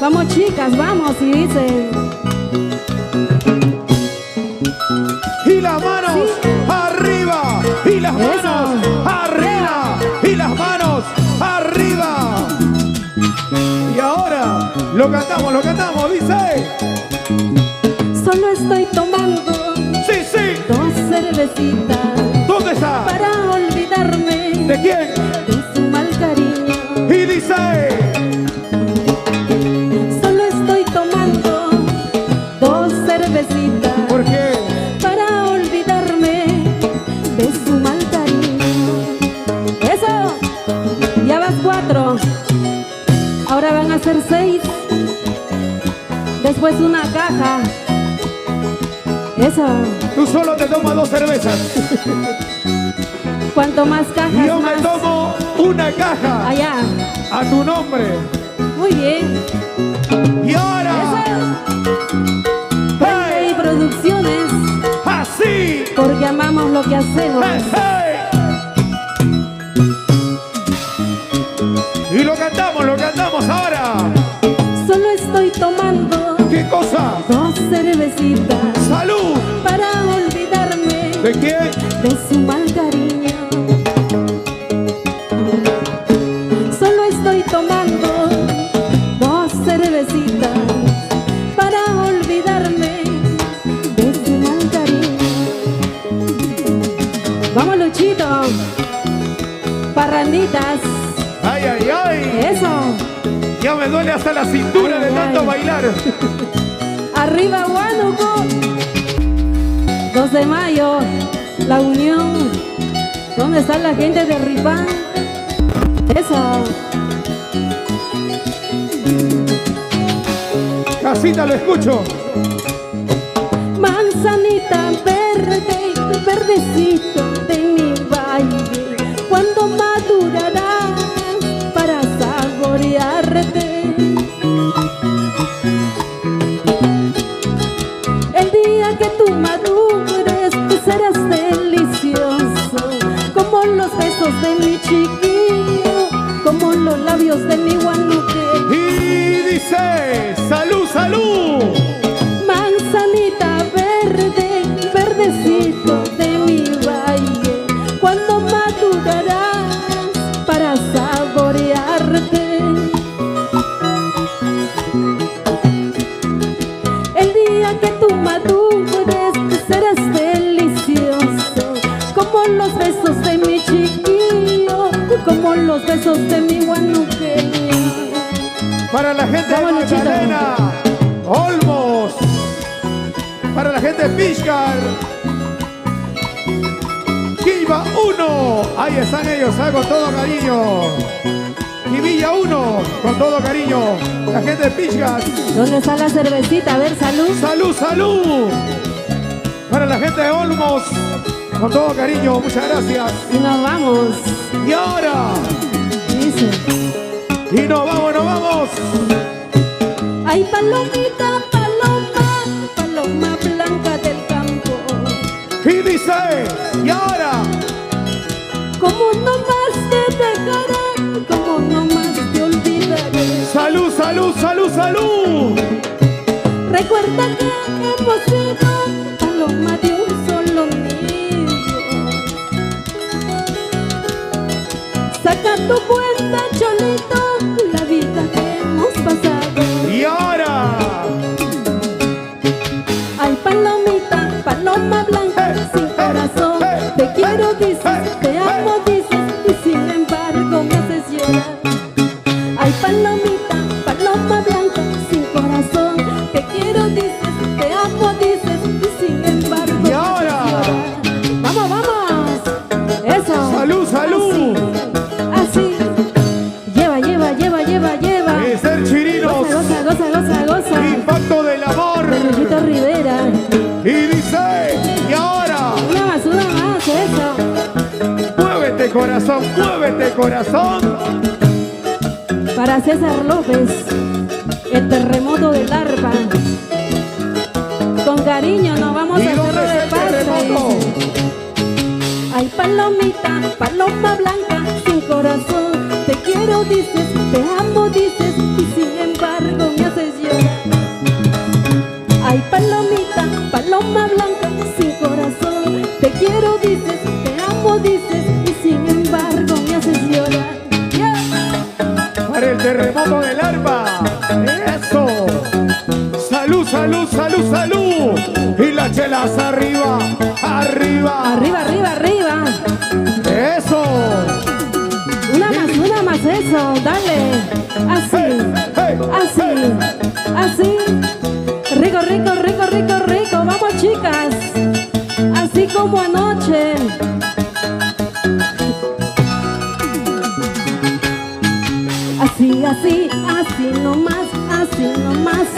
Vamos chicas, vamos, y dice. Y las manos Sí. arriba, y las manos Eso. arriba, y las manos arriba. Y ahora lo cantamos, dice. Solo estoy tomando Sí, sí. 2 cervecitas ¿Dónde está? para olvidarme ¿De quién? de su mal cariño. Y dice. Solo estoy tomando 2 cervecitas ¿Por qué? para olvidarme de su mal cariño. Eso, ya vas 4. Ahora van a ser 6. Después una caja. Eso. Tú solo te tomas 2 cervezas. Cuanto más cajas, Yo me más. tomo una caja Allá. a tu nombre. Muy bien. Y ahora, Eso. hey, Y producciones, así. porque amamos lo que hacemos. Hey, hey. Y lo cantamos ahora. Solo estoy tomando ¿Qué cosa? 2 cervecitas ¡Salud! para olvidarme ¿De quién? de su mal cariño. Solo estoy tomando 2 cervecitas para olvidarme de su mal cariño. Vamos Luchito, parranditas, ¡Ay, ay, ay! eso. Ya me duele hasta la cintura de Ay, tanto ay. bailar. Arriba Huánuco, 2 de mayo, La Unión. ¿Dónde está la gente de Ripán? Eso. Casita, lo escucho. Manzanita verde, verdecito de mi valle, ¿cuándo madurarás para saborearte? El día que tú madures, tú serás delicioso, como los besos de mi chiquillo, como los labios de mi guanuque. Y dice, ¡salud, salud! Manzanita verde, verdecito de mi valle, ¿cuándo madurarás para saborearte? El día que tú madures, tú serás delicioso, como los besos de mi chiquillo, como los besos de mi guanuque. Para la gente de Vamos, Luchito. Magdalena, Olmos, para la gente de Piscar, Quiva 1, ahí están ellos, con todo cariño. Y Villa 1, con todo cariño, la gente de Piscar. ¿Dónde está la cervecita? A ver, salud. ¡Salud, salud! Para la gente de Olmos, con todo cariño, muchas gracias. Y nos vamos. Y ahora, Dice. y nos vamos. Ay, palomita, paloma, paloma blanca del campo. Y dice, y ahora, Como no más te dejaré, como no más te olvidaré. salud, salud, salud, salud. Recuerda que hemos sido paloma de un solo nido. Saca tu cuenta, cholito, la vida que hemos pasado. Y ahora, Ay, palomita, paloma blanca, sin corazón, te quiero dices, te amo dices, y sin embargo me haces llorar. Ay, palomita, paloma blanca, sin corazón, te quiero dices, te amo dices, y sin embargo Y me ahora. haces llorar. ¡Vamos, vamos! ¡Eso! salud, salud. Así, lleva. Es el Chirinos, Goza. impacto del amor. Luchito Rivera. Y dice, y ahora, Una más, eso. muévete corazón. Para César López, el terremoto del arpa. Con cariño nos vamos ¿Y a dónde hacerlo es de el pasta. terremoto? Ay, palomita, paloma blanca, sin corazón, te quiero dices, te amo dices, y sin embargo me haces Más arriba, arriba. Arriba, arriba, arriba. Eso. Una más, eso, dale. Así, Hey, así, así. Rico, rico, rico, rico, rico. Vamos, chicas. Así como anoche. Así, así, así nomás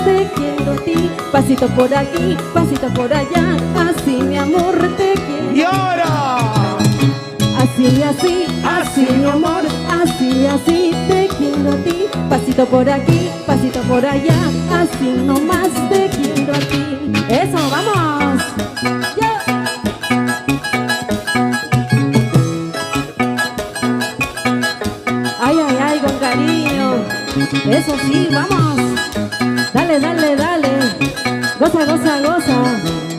te quiero a ti. Pasito por aquí, pasito por allá. Así, mi amor, te quiero. Y ahora. Así, así, así, mi amor, así, te quiero a ti. Pasito por aquí, pasito por allá, así nomás te quiero a ti. Eso, vamos. Yeah. Ay, ay, ay, con cariño. Eso sí, vamos. Dale, dale, dale. Goza, goza, goza.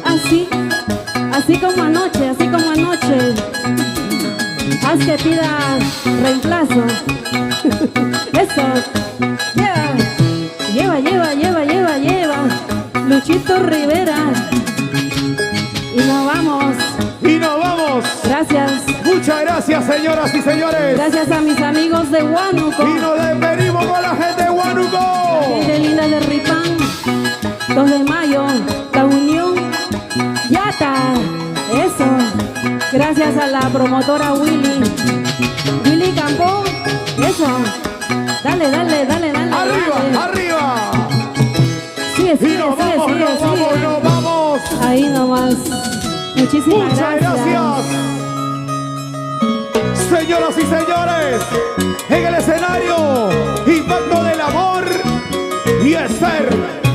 Así, así como anoche, así como anoche. Haz que pida reemplazo. Eso. Lleva, lleva, lleva, lleva, lleva. Luchito Rivera. Y nos vamos. Y nos vamos. Gracias. Muchas gracias, señoras y señores. Gracias a mis amigos de Huánuco. Y nos despedimos con la gente de Huánuco. Gente linda de Ripán. 2 de mayo. La Unión. Yata. Eso. Gracias a la promotora Willy Campón. Eso. Dale, dale, dale, dale. Arriba, dale. arriba. Sigue, Y sigue, nos sigue, vamos, sigue, nos vamos, sigue. nos vamos. Ahí nomás. Muchísimas Muchas gracias. Señoras y señores, en el escenario, Impacto del Amor y Esther.